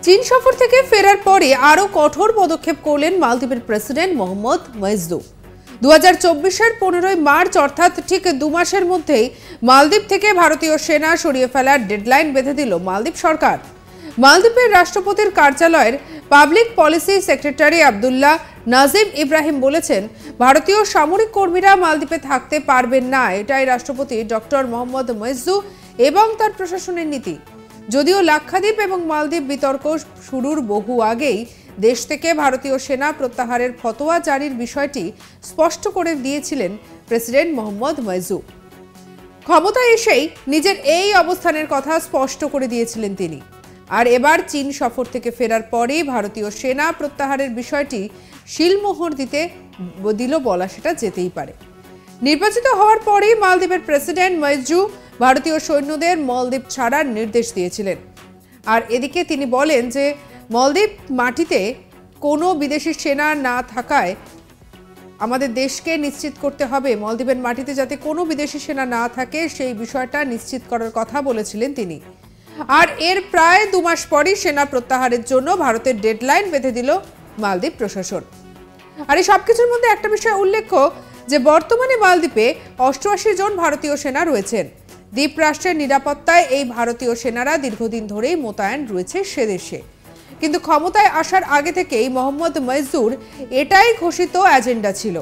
চীন সফর থেকে ফেরার পরে আরও কঠোর পদক্ষেপ করলেন মালদ্বীপের প্রেসিডেন্ট মোহাম্মদ মইজু। 2024-এর 15 মার্চ অর্থাৎ ঠিক 2 মাসের মধ্যেই মালদ্বীপ থেকে ভারতীয় সেনা সরিয়ে ফেলার ডেডলাইন বেঁধে দিল মালদ্বীপ সরকার। মালদ্বীপের রাষ্ট্রপতির কার্যালয়ের public policy secretary Abdullah Nazim Ibrahim বলেছেন, ভারতীয় সামরিক কর্মীরা মালদ্বীপে থাকতে পারবেন না। এটাই রাষ্ট্রপতি ডক্টর মোহাম্মদ মইজু এবং তার প্রশাসনের নীতি। যদিও লাক্ষাদ্বীপ এবং মালদ্বীপ বিতর্ক শুরুর বহু আগেই দেশ থেকে ভারতীয় সেনা প্রত্যাহারের ফতোয়া জারির বিষয়টি স্পষ্ট করে দিয়েছিলেন প্রেসিডেন্ট মোহাম্মদ মইজু। ক্ষমতায় এসেই নিজের এই অবস্থানের কথা স্পষ্ট করে দিয়েছিলেন তিনি। আর এবার চীন সফর থেকে ফেরার পরে ভারতীয় সেনা প্রত্যাহারের বিষয়টি শিলমোহর দিল বলা সেটা যেতেই পারে। নির্বাচিত হওয়ার পরেই মালদ্বীপের প্রেসিডেন্ট মইজু ভারতীয় সৈন্যদের মালদ্বীপ ছাড়ার নির্দেশ দিয়েছিলেন। আর এদিকে তিনি বলেন যে মালদ্বীপ মাটিতে কোনো বিদেশি সেনা না থাকায় আমাদের দেশকে নিশ্চিত করতে হবে, মালদ্বীপের মাটিতে যাতে কোনো বিদেশি সেনা না থাকে সেই বিষয়টা নিশ্চিত করার কথা বলেছিলেন তিনি। আর এর প্রায় 2 মাস পরই সেনা প্রত্যাহারের জন্য ভারতের ডেডলাইন বেঁধে দিল মালদ্বীপ প্রশাসন। আর এই সবকিছুর মধ্যে একটা বিষয় উল্লেখ্য যে বর্তমানে মালদ্বীপে 88 জন ভারতীয় সেনা রয়েছেন। দ্বীপ রাষ্ট্রের নিরাপত্তায় এই ভারতীয় সেনারা দীর্ঘদিন ধরেই মোতায়েন রয়েছে সেদেশে। কিন্তু ক্ষমতায় আসার আগে থেকেই মোহাম্মদ মইজুর এটাই ঘোষিত এজেন্ডা ছিল,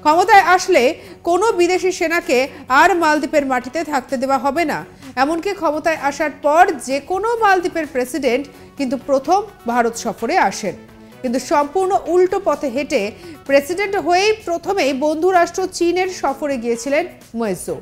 ক্ষমতায় আসলে কোনো বিদেশি সেনাকে আর মালদ্বীপের মাটিতে থাকতে দেওয়া হবে না। এমনকি ক্ষমতায় আসার পর যে কোনো মালদ্বীপের প্রেসিডেন্ট কিন্তু প্রথম ভারত সফরে আসেন, কিন্তু সম্পূর্ণ উল্টো পথে হেঁটে প্রেসিডেন্ট হয়েই প্রথমেই বন্ধু রাষ্ট্র চীনের সফরে গিয়েছিলেন মইজু।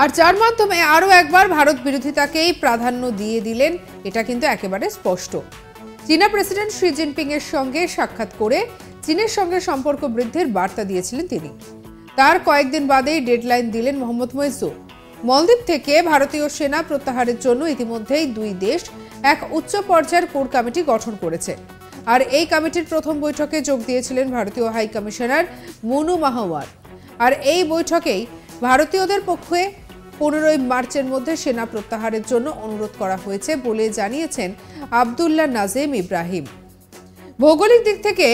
আর যার মাধ্যমে আরও একবার ভারত বিরোধিতাকেই প্রাধান্য দিয়ে দিলেন, এটা কিন্তু একেবারে স্পষ্ট। চীনা প্রেসিডেন্ট শি জিনপিং এর সঙ্গে সাক্ষাৎ করে চীনের সঙ্গে সম্পর্ক বৃদ্ধির বার্তা দিয়েছিলেন তিনি। তার কয়েকদিন বাদেই ডেডলাইন দিলেন মোহাম্মদ মইজু। মালদ্বীপ থেকে ভারতীয় সেনা প্রত্যাহারের জন্য ইতিমধ্যেই 2 দেশ এক উচ্চ পর্যায়ের কোর কমিটি গঠন করেছে। আর এই কমিটির প্রথম বৈঠকে যোগ দিয়েছিলেন ভারতীয় হাই কমিশনার মুনু মাহওয়ার। আর এই বৈঠকেই ভারতীয়দের পক্ষে 15 মার্চের মধ্যে সেনা প্রত্যাহারের জন্য অনুরোধ করা হয়েছে বলে জানিয়েছেন আব্দুল্লাহ নাজিম ইব্রাহিম। ভৌগোলিক দিক থেকে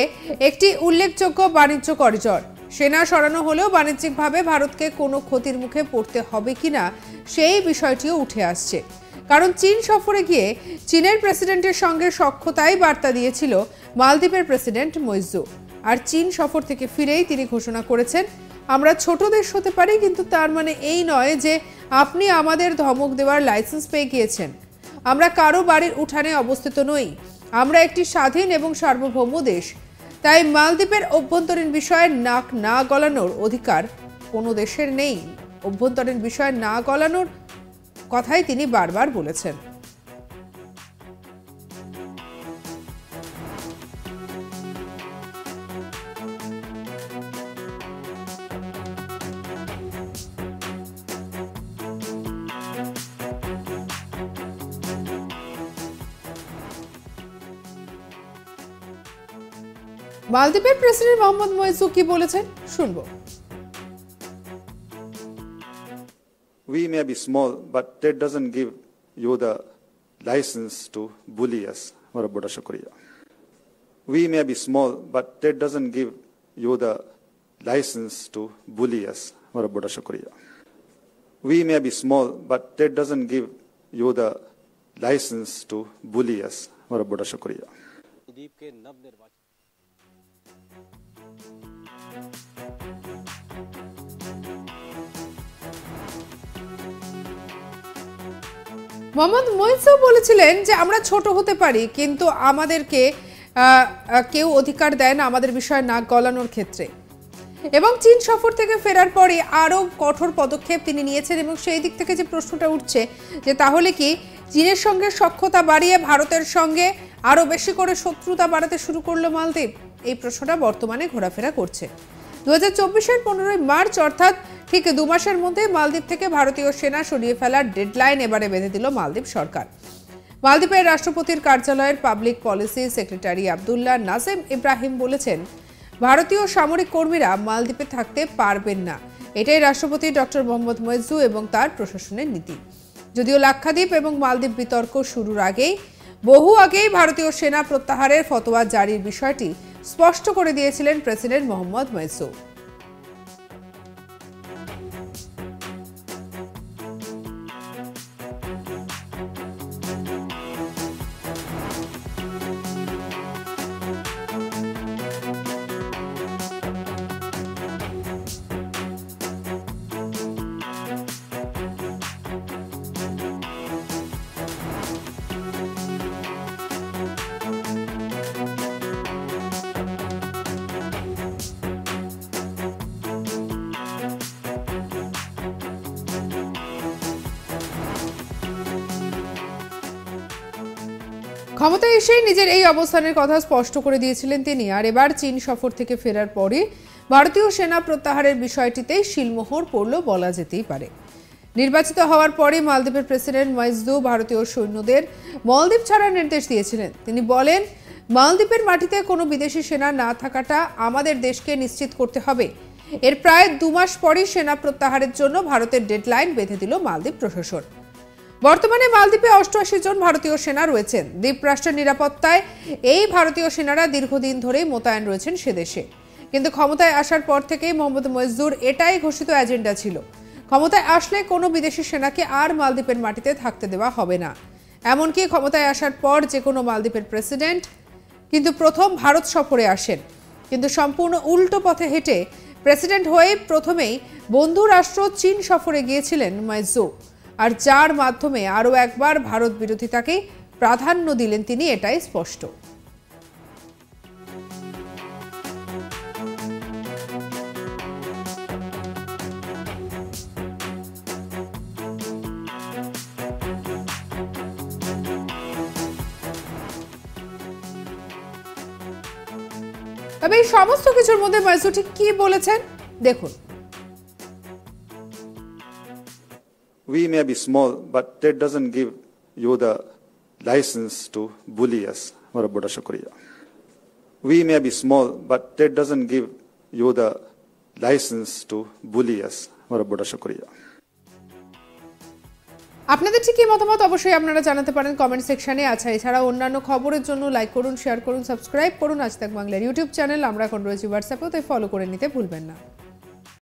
একটি উল্লেখযোগ্য বাণিজ্য করিডর, সেনা সরানো হলেও বাণিজ্যিকভাবে ভারতকে কোনো ক্ষতির মুখে পড়তে হবে কিনা সেই বিষয়টিও উঠে আসছে। কারণ চীন সফরে গিয়ে চীনের প্রেসিডেন্টের সঙ্গে সখ্যতাই বার্তা দিয়েছিল মালদ্বীপের প্রেসিডেন্ট মইজু। আর চীন সফর থেকে ফিরেই তিনি ঘোষণা করেছেন, আমরা ছোট দেশ হতে পারি, কিন্তু তার মানে এই নয় যে আপনি আমাদের ধমক দেওয়ার লাইসেন্স পেয়ে গিয়েছেন। আমরা কারো বাড়ির উঠানে অবস্থিত নই, আমরা একটি স্বাধীন এবং সার্বভৌম দেশ। তাই মালদ্বীপের অভ্যন্তরীণ বিষয়ে নাক না গলানোর অধিকার কোনো দেশের নেই। অভ্যন্তরীণ বিষয়ে না গলানোর কথাই তিনি বারবার বলেছেন। মালদ্বীপের প্রেসিডেন্ট মোহাম্মদ মইজু কি বলেছেন শুনবো। We may be small, but that doesn't give you the license to bully us. Bada shukriya. We may be small, but that doesn't give you the license to bully us. Bada shukriya. We may be small, but that doesn't give you the license to bully us. Bada shukriya. Mohammad Muizzu বলেছিলেন যে আমরা ছোট হতে পারি, কিন্তু আমাদেরকে কেউ অধিকার দেয় না আমাদের বিষয়ে নাক গলানোর ক্ষেত্রে। এবং চীন সফর থেকে ফেরার পরে আরও কঠোর পদক্ষেপ তিনি নিয়েছেন এবং সেই দিক থেকে যে প্রশ্নটা উঠছে যে তাহলে কি চীনের সঙ্গে সখ্যতা বাড়িয়ে ভারতের সঙ্গে আরও বেশি করে শত্রুতা বাড়াতে শুরু করলো মালদ্বীপ? এই প্রশ্নটা বর্তমানে ঘোরাফেরা করছে। 2024-এর 15ই মার্চ অর্থাৎ ঠিক 2 মাসের মধ্যে মালদ্বীপ থেকে ভারতীয় সেনা সরিয়ে ফেলার ডেডলাইন এবারে বেঁধে দিল মালদ্বীপ সরকার। মালদ্বীপের রাষ্ট্রপতির কার্যালয়ের public policy secretary Abdullah Nazem Ibrahim বলেছেন, ভারতীয় সামরিক কর্মীরা মালদ্বীপে থাকতে পারবেন না। এটাই রাষ্ট্রপতি ডক্টর মোহাম্মদ মইজু এবং তার প্রশাসনের নীতি। যদিও লাক্ষাদ্বীপ এবং মালদ্বীপ বিতর্ক শুরুর বহু আগেই ভারতীয় সেনা প্রত্যাহারের ফতোয়া জারির বিষয়টি স্পষ্ট করে দিয়েছিলেন প্রেসিডেন্ট মোহাম্মদ মইজু। ক্ষমতায় এসেই নিজের এই অবস্থানের কথা স্পষ্ট করে দিয়েছিলেন তিনি। আর এবার চীন সফর থেকে ফেরার পরে ভারতীয় সেনা প্রত্যাহারের বিষয়টিতেই শিলমোহর পড়ল বলা যেতেই পারে। নির্বাচিত হওয়ার পরে মালদ্বীপের প্রেসিডেন্ট মইজু ভারতীয় সৈন্যদের মালদ্বীপ ছাড়ার নির্দেশ দিয়েছিলেন। তিনি বলেন, মালদ্বীপের মাটিতে কোনো বিদেশি সেনা না থাকাটা আমাদের দেশকে নিশ্চিত করতে হবে। এর প্রায় 2 মাস পরই সেনা প্রত্যাহারের জন্য ভারতের ডেডলাইন বেঁধে দিল মালদ্বীপ প্রশাসন। বর্তমানে মালদ্বীপে 88 জন ভারতীয় সেনা রয়েছেন। দ্বীপরাষ্ট্রের নিরাপত্তায় এই ভারতীয় সেনারা দীর্ঘদিন ধরেই মোতায়েন রয়েছেন সে দেশে। কিন্তু ক্ষমতায় আসার পর থেকেই মোহাম্মদ মইজুর এটাই ঘোষিত এজেন্ডা ছিল, ক্ষমতায় আসলে কোনো বিদেশি সেনাকে আর মালদ্বীপের মাটিতে থাকতে দেওয়া হবে না। এমনকি ক্ষমতায় আসার পর যে কোনো মালদ্বীপের প্রেসিডেন্ট কিন্তু প্রথম ভারত সফরে আসেন, কিন্তু সম্পূর্ণ উল্টো পথে হেঁটে প্রেসিডেন্ট হয়ে প্রথমেই বন্ধু রাষ্ট্র চীন সফরে গিয়েছিলেন মইজু। আর যার মাধ্যমে আরও একবার ভারত বিরোধিতাকে প্রাধান্য দিলেন তিনি, এটাই স্পষ্ট। তবে এই সমস্ত কিছুর মধ্যে মইজু ঠিক কি বলেছেন দেখুন। We may be small, but that doesn't give you the license to bully us. Bara bada shukriya. We may be small, but that doesn't give you the license to bully us. Bara bada shukriya. আপনাদের ঠিক কি মতামত অবশ্যই আপনারা জানাতে পারেন comment সেকশনে। আচ্ছা, এছাড়া অন্যান্য খবরের জন্য লাইক করুন, শেয়ার করুন, সাবস্ক্রাইব করুন আজ তাক বাংলার ইউটিউব চ্যানেল। আমরা এখন রয়েছি হোয়াটসঅ্যাপেও, তাই ফলো করে নিতে ভুলবেন না।